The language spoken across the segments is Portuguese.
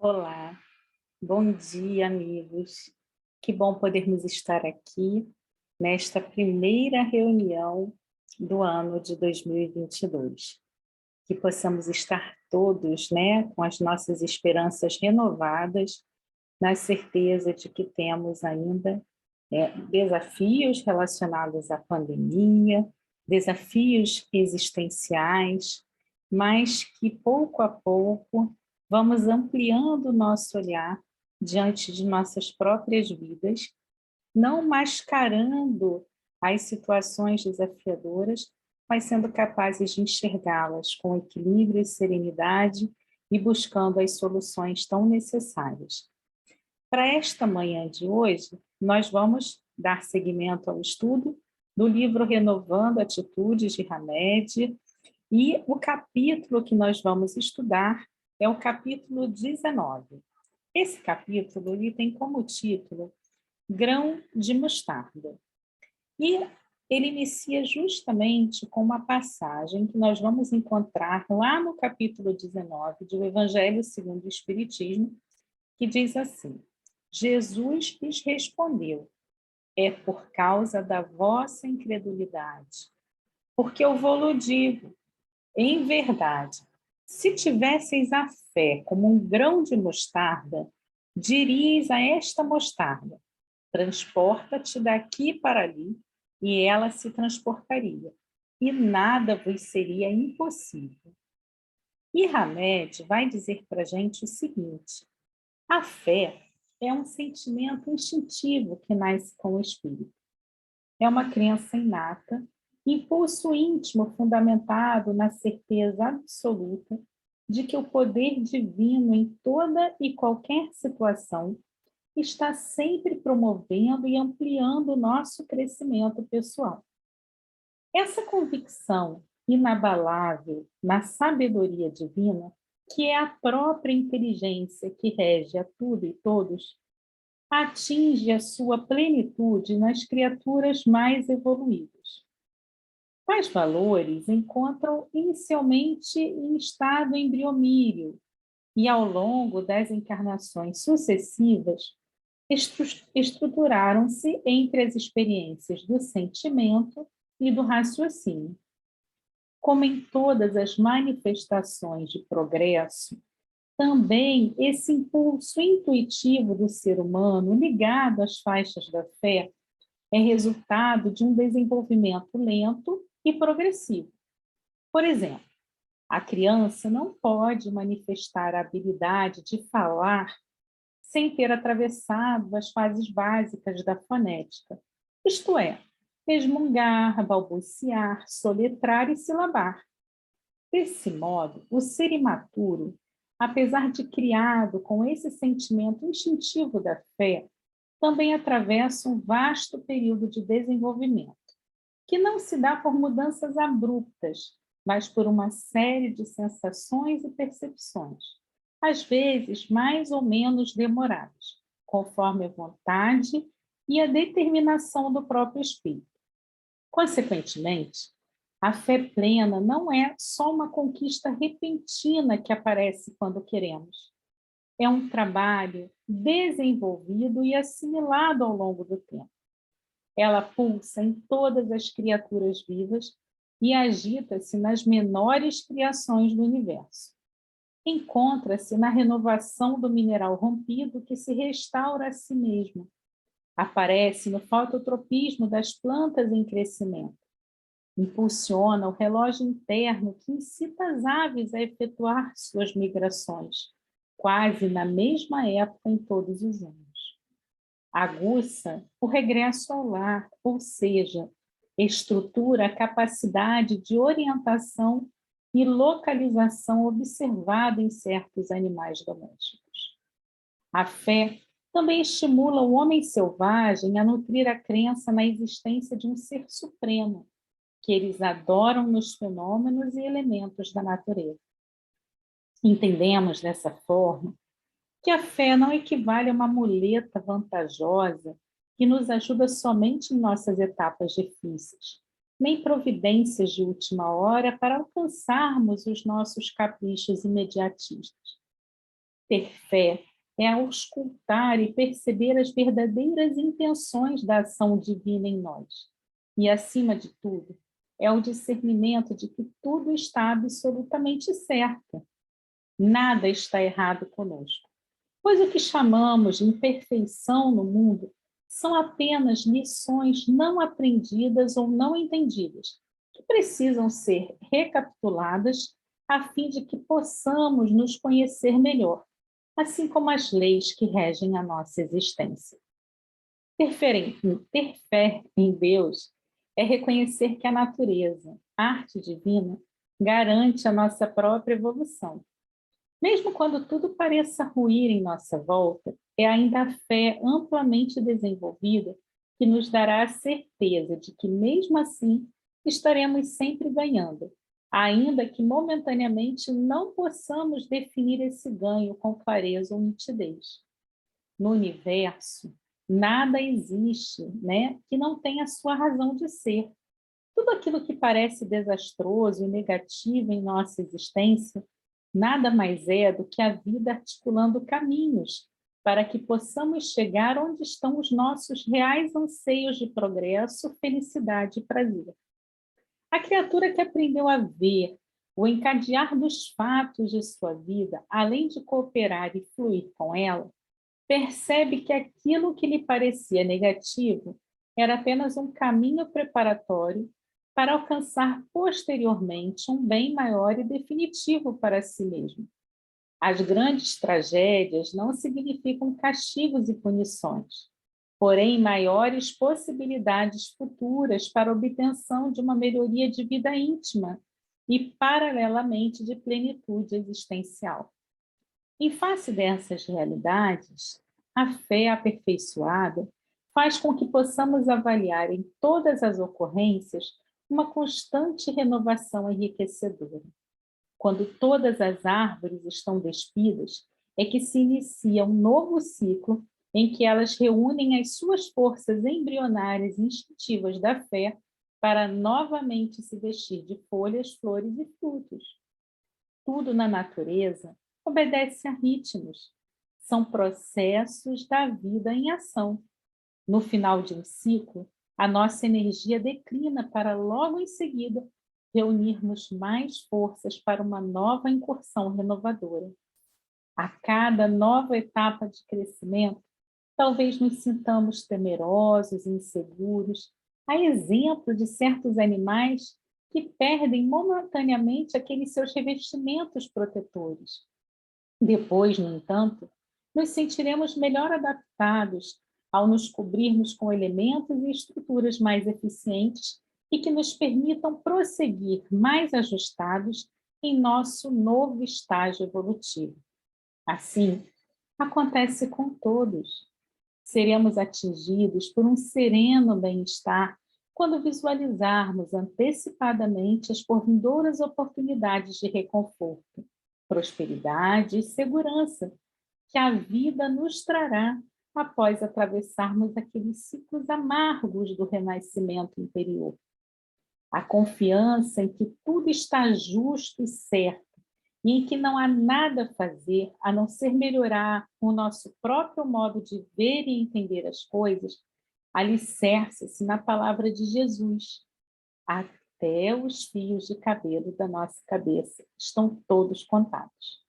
Olá, bom dia, amigos. Que bom podermos estar aqui nesta primeira reunião do ano de 2022. Que possamos estar todos, com as nossas esperanças renovadas, na certeza de que temos ainda desafios relacionados à pandemia, desafios existenciais, mas que pouco a pouco vamos ampliando o nosso olhar diante de nossas próprias vidas, não mascarando as situações desafiadoras, mas sendo capazes de enxergá-las com equilíbrio e serenidade e buscando as soluções tão necessárias. Para esta manhã de hoje, nós vamos dar seguimento ao estudo do livro Renovando Atitudes de Hamed, e o capítulo que nós vamos estudar é o capítulo 19. Esse capítulo ele tem como título Grão de Mostarda. E ele inicia justamente com uma passagem que nós vamos encontrar lá no capítulo 19 do Evangelho segundo o Espiritismo, que diz assim: Jesus lhes respondeu: é por causa da vossa incredulidade, porque eu vou-lo digo, em verdade, se tivesseis a fé como um grão de mostarda, diríeis a esta mostarda: transporta-te daqui para ali, e ela se transportaria, e nada vos seria impossível. E Hamed vai dizer para a gente o seguinte: a fé é um sentimento instintivo que nasce com o espírito. É uma crença inata, impulso íntimo fundamentado na certeza absoluta de que o poder divino em toda e qualquer situação está sempre promovendo e ampliando o nosso crescimento pessoal. Essa convicção inabalável na sabedoria divina, que é a própria inteligência que rege a tudo e todos, atinge a sua plenitude nas criaturas mais evoluídas. Tais valores encontram inicialmente em estado embriomírio e, ao longo das encarnações sucessivas, estruturaram-se entre as experiências do sentimento e do raciocínio. Como em todas as manifestações de progresso, também esse impulso intuitivo do ser humano ligado às faixas da fé é resultado de um desenvolvimento lento e progressivo. Por exemplo, a criança não pode manifestar a habilidade de falar sem ter atravessado as fases básicas da fonética, isto é, resmungar, balbuciar, soletrar e silabar. Desse modo, o ser imaturo, apesar de criado com esse sentimento instintivo da fé, também atravessa um vasto período de desenvolvimento, que não se dá por mudanças abruptas, mas por uma série de sensações e percepções, às vezes mais ou menos demoradas, conforme a vontade e a determinação do próprio espírito. Consequentemente, a fé plena não é só uma conquista repentina que aparece quando queremos. É um trabalho desenvolvido e assimilado ao longo do tempo. Ela pulsa em todas as criaturas vivas e agita-se nas menores criações do universo. Encontra-se na renovação do mineral rompido que se restaura a si mesmo. Aparece no fototropismo das plantas em crescimento. Impulsiona o relógio interno que incita as aves a efetuar suas migrações, quase na mesma época em todos os anos. Aguça o regresso ao lar, ou seja, estrutura a capacidade de orientação e localização observada em certos animais domésticos. A fé também estimula o homem selvagem a nutrir a crença na existência de um ser supremo, que eles adoram nos fenômenos e elementos da natureza. Entendemos dessa forma que a fé não equivale a uma muleta vantajosa que nos ajuda somente em nossas etapas difíceis, nem providências de última hora para alcançarmos os nossos caprichos imediatistas. Ter fé é auscultar e perceber as verdadeiras intenções da ação divina em nós. E, acima de tudo, é o discernimento de que tudo está absolutamente certo. Nada está errado conosco. Pois o que chamamos de imperfeição no mundo são apenas lições não aprendidas ou não entendidas, que precisam ser recapituladas a fim de que possamos nos conhecer melhor, assim como as leis que regem a nossa existência. Ter fé em Deus é reconhecer que a natureza, a arte divina, garante a nossa própria evolução. Mesmo quando tudo pareça ruir em nossa volta, é ainda a fé amplamente desenvolvida que nos dará a certeza de que, mesmo assim, estaremos sempre ganhando, ainda que momentaneamente não possamos definir esse ganho com clareza ou nitidez. No universo, nada existe, que não tenha sua razão de ser. Tudo aquilo que parece desastroso e negativo em nossa existência nada mais é do que a vida articulando caminhos para que possamos chegar onde estão os nossos reais anseios de progresso, felicidade e prazer. A criatura que aprendeu a ver o encadear dos fatos de sua vida, além de cooperar e fluir com ela, percebe que aquilo que lhe parecia negativo era apenas um caminho preparatório para alcançar posteriormente um bem maior e definitivo para si mesmo. As grandes tragédias não significam castigos e punições, porém maiores possibilidades futuras para a obtenção de uma melhoria de vida íntima e, paralelamente, de plenitude existencial. Em face dessas realidades, a fé aperfeiçoada faz com que possamos avaliar em todas as ocorrências uma constante renovação enriquecedora. Quando todas as árvores estão despidas, é que se inicia um novo ciclo em que elas reúnem as suas forças embrionárias e instintivas da fé para novamente se vestir de folhas, flores e frutos. Tudo na natureza obedece a ritmos. São processos da vida em ação. No final de um ciclo, a nossa energia declina para logo em seguida reunirmos mais forças para uma nova incursão renovadora. A cada nova etapa de crescimento, talvez nos sintamos temerosos e inseguros, a exemplo de certos animais que perdem momentaneamente aqueles seus revestimentos protetores. Depois, no entanto, nos sentiremos melhor adaptados ao nos cobrirmos com elementos e estruturas mais eficientes e que nos permitam prosseguir mais ajustados em nosso novo estágio evolutivo. Assim, acontece com todos. Seremos atingidos por um sereno bem-estar quando visualizarmos antecipadamente as porvindouras oportunidades de reconforto, prosperidade e segurança que a vida nos trará após atravessarmos aqueles ciclos amargos do renascimento interior. A confiança em que tudo está justo e certo e em que não há nada a fazer a não ser melhorar o nosso próprio modo de ver e entender as coisas, alicerça-se na palavra de Jesus. Até os fios de cabelo da nossa cabeça estão todos contados.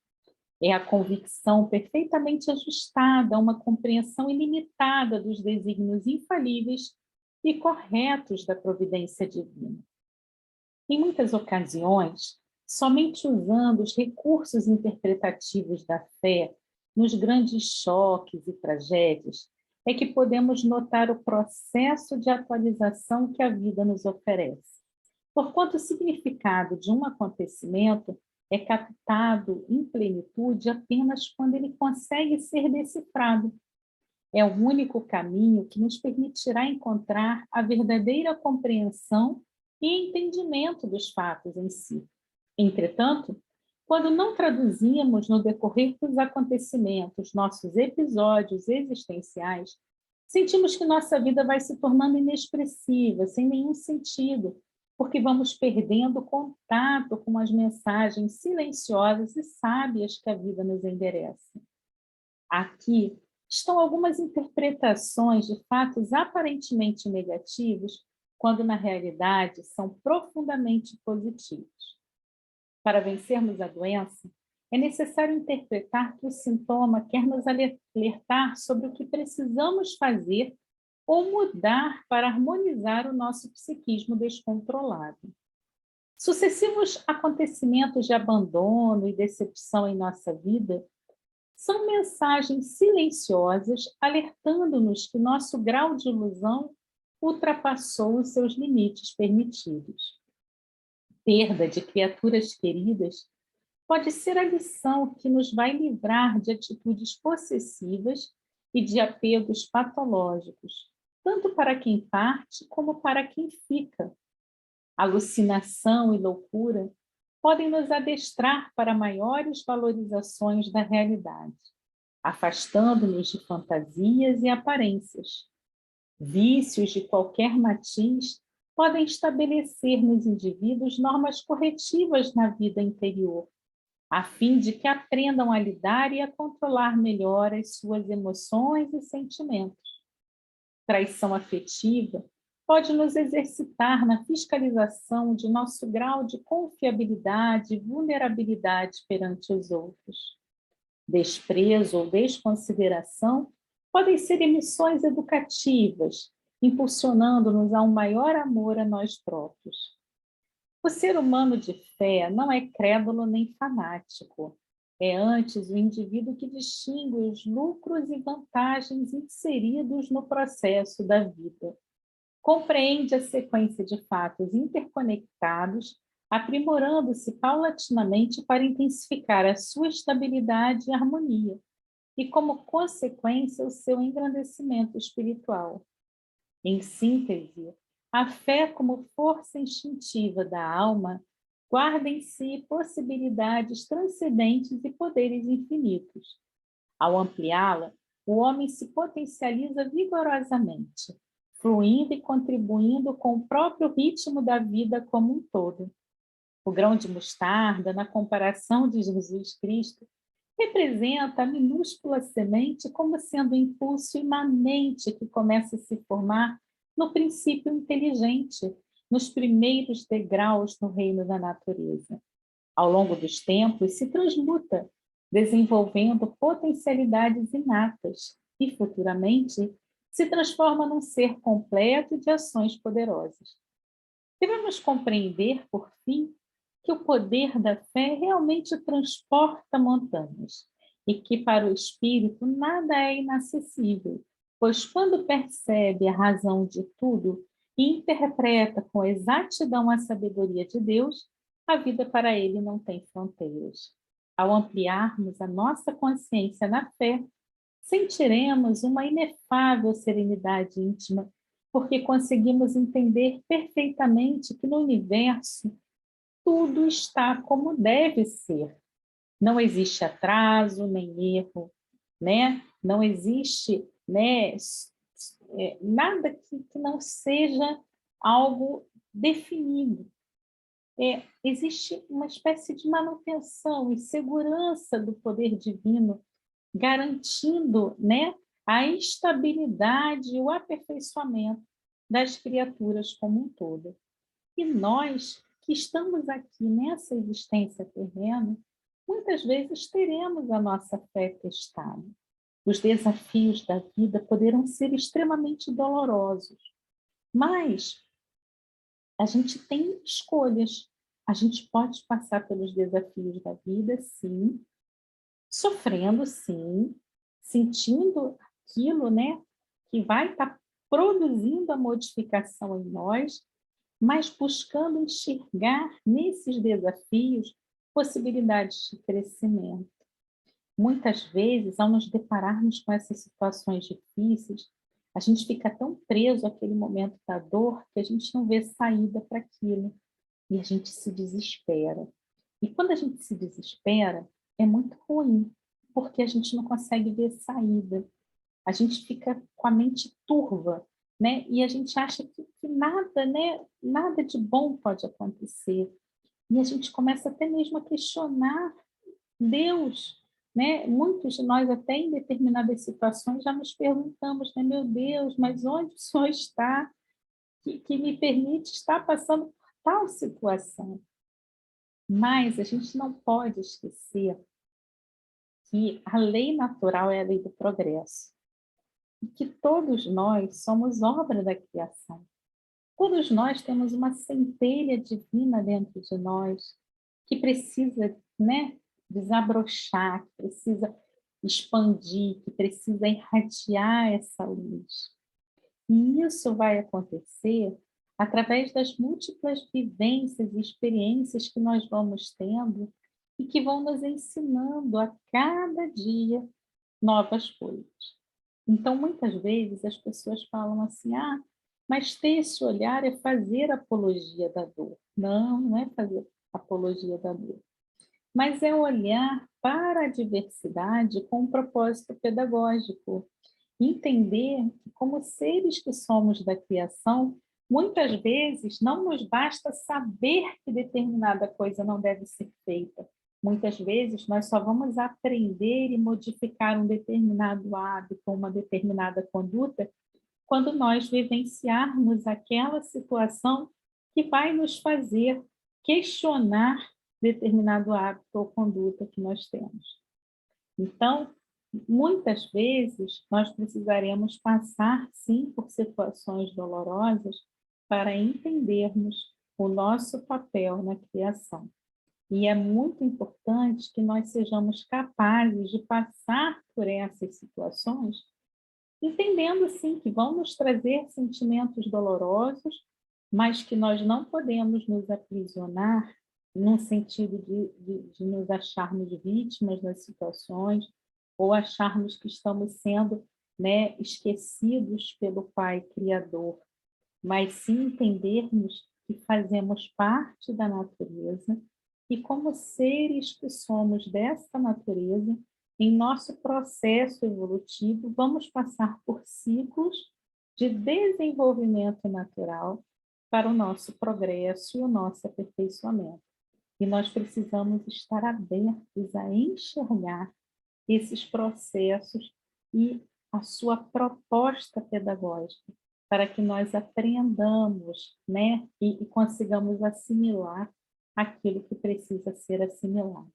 É a convicção perfeitamente ajustada a uma compreensão ilimitada dos desígnios infalíveis e corretos da providência divina. Em muitas ocasiões, somente usando os recursos interpretativos da fé nos grandes choques e tragédias é que podemos notar o processo de atualização que a vida nos oferece. Porquanto o significado de um acontecimento é captado em plenitude apenas quando ele consegue ser decifrado. É o único caminho que nos permitirá encontrar a verdadeira compreensão e entendimento dos fatos em si. Entretanto, quando não traduzimos no decorrer dos acontecimentos nossos episódios existenciais, sentimos que nossa vida vai se tornando inexpressiva, sem nenhum sentido, porque vamos perdendo contato com as mensagens silenciosas e sábias que a vida nos endereça. Aqui estão algumas interpretações de fatos aparentemente negativos, quando na realidade são profundamente positivos. Para vencermos a doença, é necessário interpretar que o sintoma quer nos alertar sobre o que precisamos fazer ou mudar para harmonizar o nosso psiquismo descontrolado. Sucessivos acontecimentos de abandono e decepção em nossa vida são mensagens silenciosas alertando-nos que nosso grau de ilusão ultrapassou os seus limites permitidos. Perda de criaturas queridas pode ser a lição que nos vai livrar de atitudes possessivas e de apegos patológicos, tanto para quem parte como para quem fica. Alucinação e loucura podem nos adestrar para maiores valorizações da realidade, afastando-nos de fantasias e aparências. Vícios de qualquer matiz podem estabelecer nos indivíduos normas corretivas na vida interior, a fim de que aprendam a lidar e a controlar melhor as suas emoções e sentimentos. Traição afetiva pode nos exercitar na fiscalização de nosso grau de confiabilidade e vulnerabilidade perante os outros. Desprezo ou desconsideração podem ser emissões educativas, impulsionando-nos a um maior amor a nós próprios. O ser humano de fé não é crédulo nem fanático. É antes o indivíduo que distingue os lucros e vantagens inseridos no processo da vida. Compreende a sequência de fatos interconectados, aprimorando-se paulatinamente para intensificar a sua estabilidade e harmonia, e como consequência o seu engrandecimento espiritual. Em síntese, a fé como força instintiva da alma guarda em si possibilidades transcendentes e poderes infinitos. Ao ampliá-la, o homem se potencializa vigorosamente, fluindo e contribuindo com o próprio ritmo da vida como um todo. O grão de mostarda, na comparação de Jesus Cristo, representa a minúscula semente como sendo o impulso imanente que começa a se formar no princípio inteligente, nos primeiros degraus no reino da natureza. Ao longo dos tempos, se transmuta, desenvolvendo potencialidades inatas e, futuramente, se transforma num ser completo de ações poderosas. Devemos compreender, por fim, que o poder da fé realmente transporta montanhas e que para o espírito nada é inacessível, pois quando percebe a razão de tudo e interpreta com exatidão a sabedoria de Deus, a vida para ele não tem fronteiras. Ao ampliarmos a nossa consciência na fé, sentiremos uma inefável serenidade íntima, porque conseguimos entender perfeitamente que no universo tudo está como deve ser. Não existe atraso nem erro, né? Não existe, né, nada que não seja algo definido. Existe uma espécie de manutenção e segurança do poder divino, garantindo, né, a estabilidade e o aperfeiçoamento das criaturas como um todo. E nós, que estamos aqui nessa existência terrena, muitas vezes teremos a nossa fé testada. Os desafios da vida poderão ser extremamente dolorosos, mas a gente tem escolhas. A gente pode passar pelos desafios da vida, sim, sofrendo, sim, sentindo aquilo, né, que vai estar produzindo a modificação em nós, mas buscando enxergar nesses desafios possibilidades de crescimento. Muitas vezes, ao nos depararmos com essas situações difíceis, a gente fica tão preso àquele momento da dor que a gente não vê saída para aquilo e a gente se desespera. E quando a gente se desespera, é muito ruim, porque a gente não consegue ver saída. A gente fica com a mente turva, né? E a gente acha que nada, né? Nada de bom pode acontecer. E a gente começa até mesmo a questionar Deus, né? Muitos de nós, até em determinadas situações, já nos perguntamos, né? Meu Deus, mas onde o Senhor está que me permite estar passando por tal situação? Mas a gente não pode esquecer que a lei natural é a lei do progresso, e que todos nós somos obra da criação. Todos nós temos uma centelha divina dentro de nós, que precisa, né, desabrochar, que precisa expandir, que precisa irradiar essa luz. E isso vai acontecer através das múltiplas vivências e experiências que nós vamos tendo e que vão nos ensinando a cada dia novas coisas. Então, muitas vezes, as pessoas falam assim, mas ter esse olhar é fazer apologia da dor. Não, não é fazer apologia da dor. Mas é olhar para a diversidade com um propósito pedagógico. Entender que, como seres que somos da criação, muitas vezes não nos basta saber que determinada coisa não deve ser feita. Muitas vezes nós só vamos aprender e modificar um determinado hábito, uma determinada conduta, quando nós vivenciarmos aquela situação que vai nos fazer questionar determinado hábito ou conduta que nós temos. Então, muitas vezes, nós precisaremos passar, sim, por situações dolorosas para entendermos o nosso papel na criação. E é muito importante que nós sejamos capazes de passar por essas situações, entendendo, sim, que vão nos trazer sentimentos dolorosos, mas que nós não podemos nos aprisionar no sentido de nos acharmos vítimas das situações ou acharmos que estamos sendo, né, esquecidos pelo Pai Criador, mas sim entendermos que fazemos parte da natureza e, como seres que somos dessa natureza, em nosso processo evolutivo, vamos passar por ciclos de desenvolvimento natural para o nosso progresso e o nosso aperfeiçoamento. E nós precisamos estar abertos a enxergar esses processos e a sua proposta pedagógica, para que nós aprendamos, né, e consigamos assimilar aquilo que precisa ser assimilado.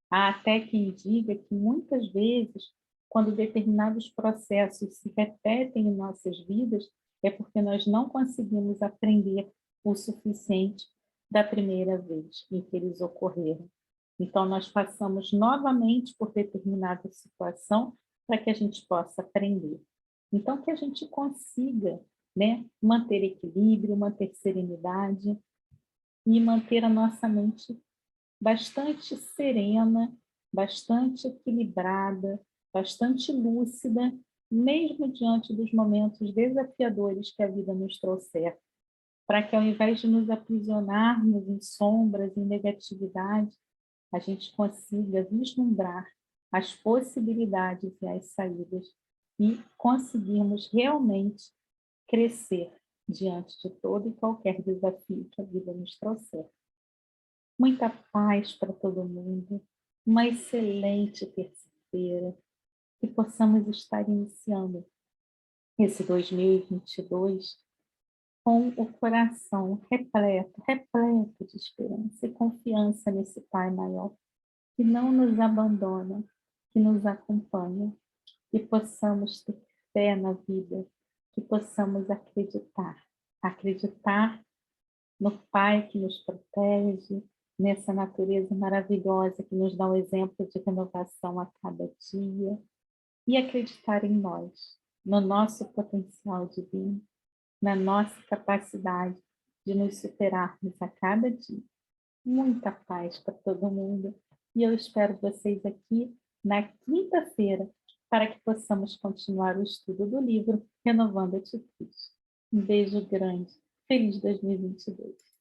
Há até quem diga que muitas vezes, quando determinados processos se repetem em nossas vidas, é porque nós não conseguimos aprender o suficiente da primeira vez em que eles ocorreram. Então, nós passamos novamente por determinada situação para que a gente possa aprender. Então, que a gente consiga, né, manter equilíbrio, manter serenidade e manter a nossa mente bastante serena, bastante equilibrada, bastante lúcida, mesmo diante dos momentos desafiadores que a vida nos trouxer, para que, ao invés de nos aprisionarmos em sombras, em negatividade, a gente consiga vislumbrar as possibilidades e as saídas e conseguirmos realmente crescer diante de todo e qualquer desafio que a vida nos trouxer. Muita paz para todo mundo, uma excelente terça-feira, que possamos estar iniciando esse 2022 com o coração repleto, repleto de esperança e confiança nesse Pai maior, que não nos abandona, que nos acompanha, que possamos ter fé na vida, que possamos acreditar, acreditar no Pai que nos protege, nessa natureza maravilhosa que nos dá um exemplo de renovação a cada dia, e acreditar em nós, no nosso potencial divino, na nossa capacidade de nos superarmos a cada dia. Muita paz para todo mundo, e eu espero vocês aqui na quinta-feira para que possamos continuar o estudo do livro Renovando Atitudes. Um beijo grande. Feliz 2022.